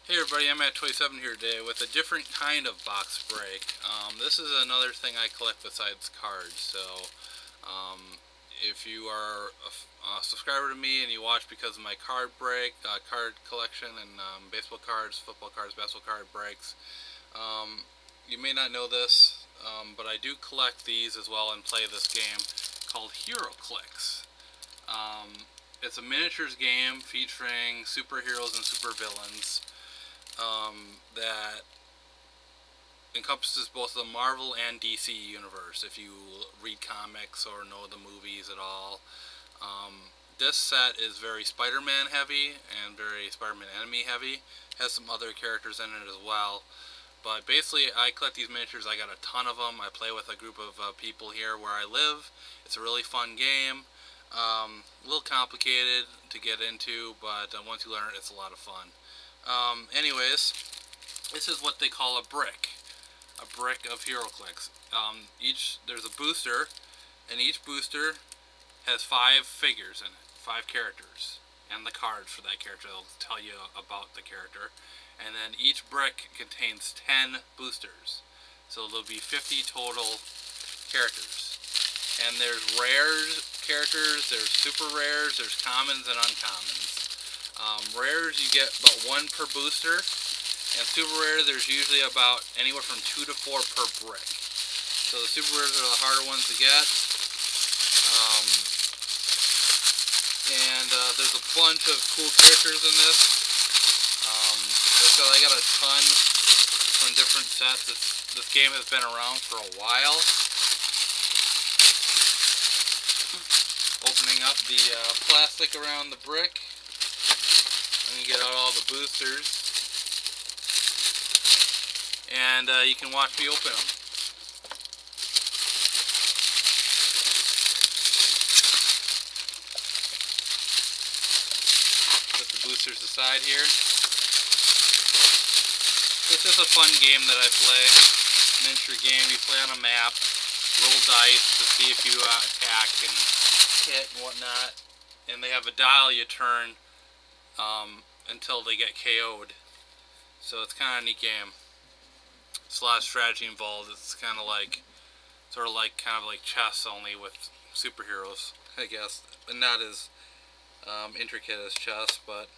Hey everybody, I'm at 27 here today with a different kind of box break. This is another thing I collect besides cards, so if you are a subscriber to me and you watch because of my card collection and baseball cards, football cards, basketball card breaks, you may not know this, but I do collect these as well and play this game called Heroclix. It's a miniatures game featuring superheroes and supervillains. That encompasses both the Marvel and DC universe, if you read comics or know the movies at all. This set is very Spider-Man heavy and very Spider-Man enemy heavy. Has some other characters in it as well. But basically, I collect these miniatures. I got a ton of them. I play with a group of people here where I live. It's a really fun game. A little complicated to get into, but once you learn it, it's a lot of fun. Anyways, this is what they call a brick of Heroclix. There's a booster, and each booster has 5 figures in it, 5 characters, and the cards for that character. They'll tell you about the character. And then each brick contains 10 boosters, so there'll be 50 total characters. And there's rares characters, there's super rares, there's commons and uncommons. Rares, you get about 1 per booster, and super rares, there's usually about anywhere from 2 to 4 per brick. So the super rares are the harder ones to get. There's a bunch of cool characters in this. So I got a ton from different sets. This game has been around for a while. Opening up the plastic around the brick. And you get out all the boosters, and you can watch me open them. Put the boosters aside here. It's just a fun game that I play. Miniature game. You play on a map, roll dice to see if you attack and hit and whatnot, and they have a dial you turn until they get KO'd. So it's kind of a neat game. There's a lot of strategy involved. It's kind of like chess, only with superheroes, I guess, and not as intricate as chess, but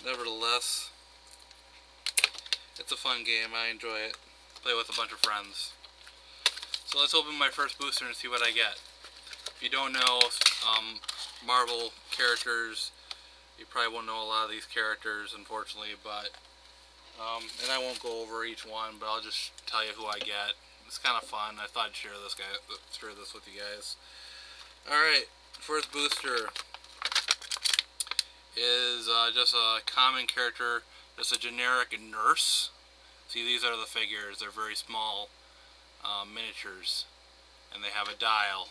nevertheless, it's a fun game. I enjoy it. Play with a bunch of friends. So let's open my first booster and see what I get. If you don't know Marvel characters, you probably won't know a lot of these characters, unfortunately, but and I won't go over each one, but I'll just tell you who I get. It's kind of fun. I thought I'd share this with you guys. Alright, first booster is just a common character, just a generic nurse. See, these are the figures. They're very small miniatures, and they have a dial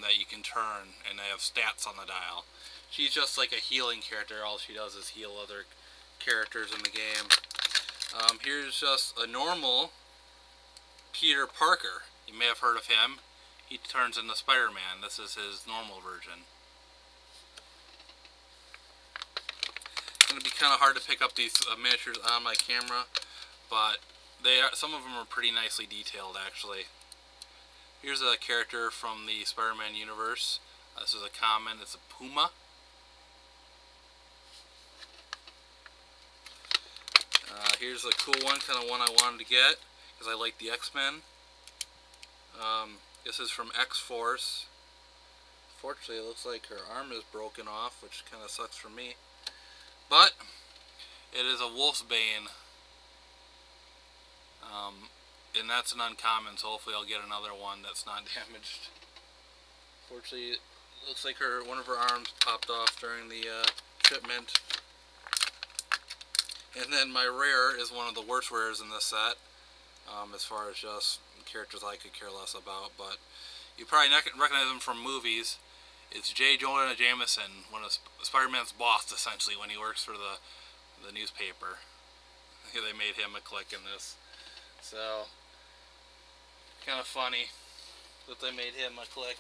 that you can turn, and they have stats on the dial. She's just like a healing character. All she does is heal other characters in the game. Here's just a normal Peter Parker. You may have heard of him. He turns into Spider-Man. This is his normal version. It's going to be kind of hard to pick up these miniatures on my camera, but some of them are pretty nicely detailed, actually. Here's a character from the Spider-Man universe. This is a common. It's a Puma. Here's a cool one, kind of one I wanted to get because I like the X-Men. This is from X-Force. Fortunately, it looks like her arm is broken off, which kind of sucks for me. But it is a Wolfsbane. And that's an uncommon, so hopefully I'll get another one that's not damaged. Fortunately, it looks like one of her arms popped off during the shipment. And then my rare is one of the worst rares in this set, as far as just characters I could care less about, but you probably recognize them from movies. It's J. Jonah Jameson, one of Spider-Man's boss, essentially, when he works for the newspaper. They made him a click in this. So, kind of funny that they made him a click.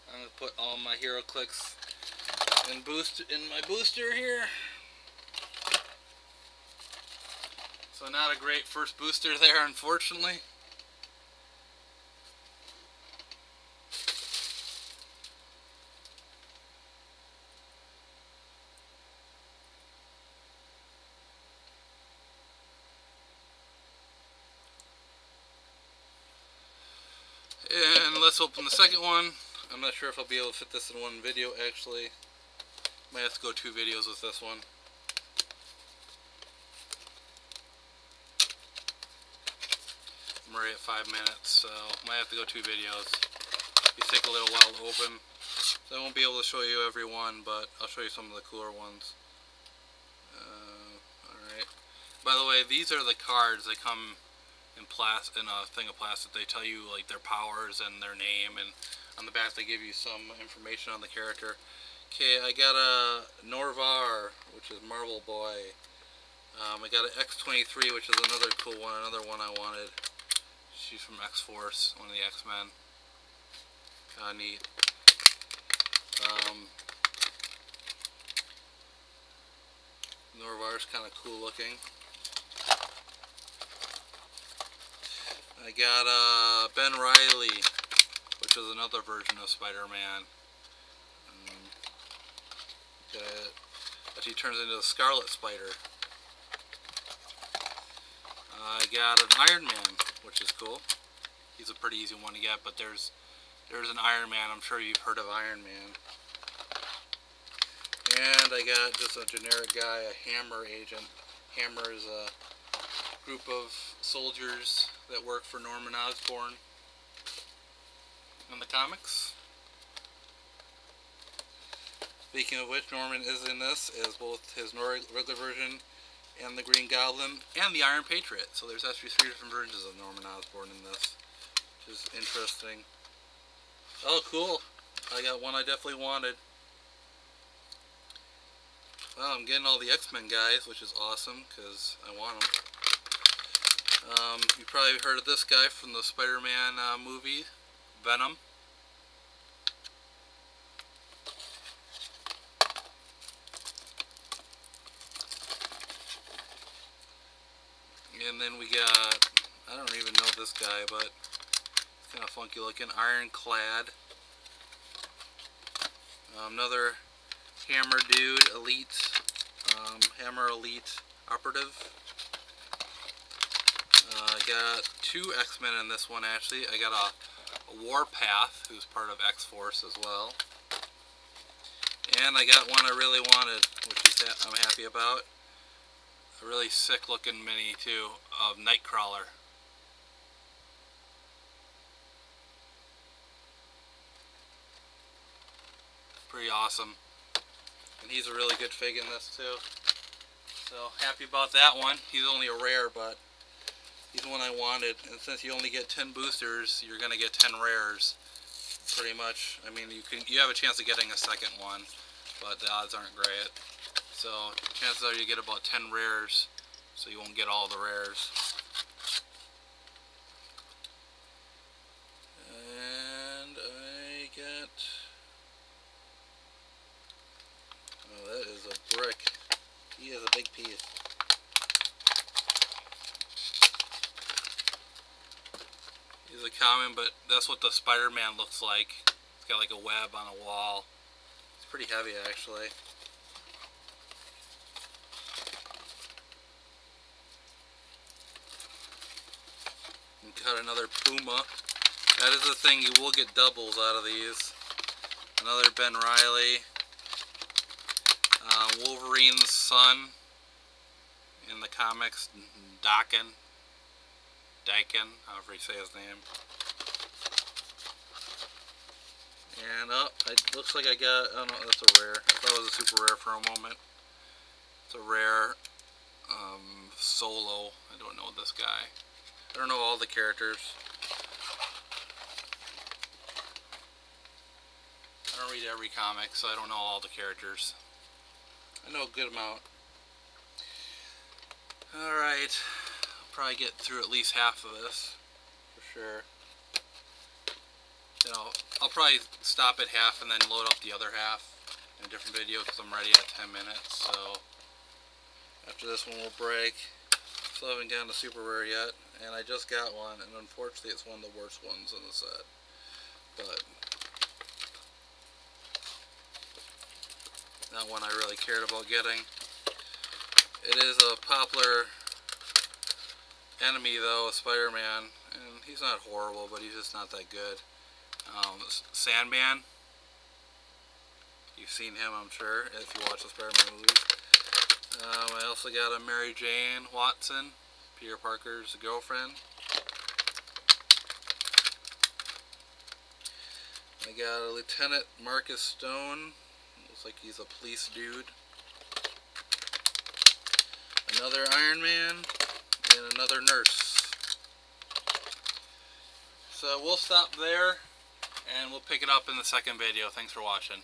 I'm going to put all my Heroclix And boost in my booster here. So not a great first booster there, unfortunately. And let's open the second one. I'm not sure if I'll be able to fit this in one video actually. Might have to go 2 videos with this one. I'm already at 5 minutes, so might have to go 2 videos. These take a little while to open. So I won't be able to show you every one, but I'll show you some of the cooler ones. Alright. By the way, these are the cards. They come in a thing of plastic. They tell you like their powers and their name, and on the back they give you some information on the character. Okay, I got a Norvar, which is Marvel Boy. I got an X-23, which is another cool one, another one I wanted. She's from X-Force, one of the X-Men. Kinda neat. Norvar's kinda cool looking. I got Ben Reilly, which is another version of Spider-Man. But he turns into a Scarlet Spider. I got an Iron Man, which is cool. He's a pretty easy one to get, but there's an Iron Man. I'm sure you've heard of Iron Man. And I got just a generic guy, a Hammer agent. Hammer is a group of soldiers that work for Norman Osborn in the comics. Speaking of which, Norman is in this as both his regular version and the Green Goblin and the Iron Patriot. So there's actually 3 different versions of Norman Osborn in this, which is interesting. Oh, cool. I got one I definitely wanted. Well, I'm getting all the X-Men guys, which is awesome, because I want them. You probably heard of this guy from the Spider-Man movie, Venom. And then we got, I don't even know this guy, but it's kind of funky looking, Ironclad. Another Hammer dude, Elite, Hammer Elite Operative. I got 2 X-Men in this one actually. I got a Warpath, who's part of X-Force as well. And I got one I really wanted, which is I'm happy about. A really sick looking mini too, of Nightcrawler. Pretty awesome. And he's a really good fig in this too. So happy about that one. He's only a rare, but he's one I wanted. And since you only get 10 boosters, you're gonna get 10 rares. Pretty much. I mean, you have a chance of getting a second one, but the odds aren't great. So chances are you get about 10 rares, so you won't get all the rares. And I get, oh, that is a brick. He is a big piece. He's a common, but that's what the Spider-Man looks like. It's got like a web on a wall. It's pretty heavy actually. Got another Puma. That is the thing, you will get doubles out of these. Another Ben Reilly. Wolverine's son in the comics, Daken, however you say his name. And it looks like I got, oh no, that's a rare. I thought it was a super rare for a moment. It's a rare Solo. I don't know this guy. I don't know all the characters. I don't read every comic, so I don't know all the characters. I know a good amount. Alright, I'll probably get through at least half of this, for sure. You know, I'll probably stop at half and then load up the other half. in a different video because I'm ready at 10 minutes. So after this one we'll break. Still haven't gotten a super rare yet, and I just got one, and unfortunately it's one of the worst ones in the set. But not one I really cared about getting. It is a popular enemy though, Spider-Man, and he's not horrible, but he's just not that good. Sandman. You've seen him, I'm sure, if you watch the Spider-Man movies. I also got a Mary Jane Watson, Peter Parker's girlfriend. I got a Lieutenant Marcus Stone. Looks like he's a police dude. Another Iron Man, and another nurse. So we'll stop there, and we'll pick it up in the second video. Thanks for watching.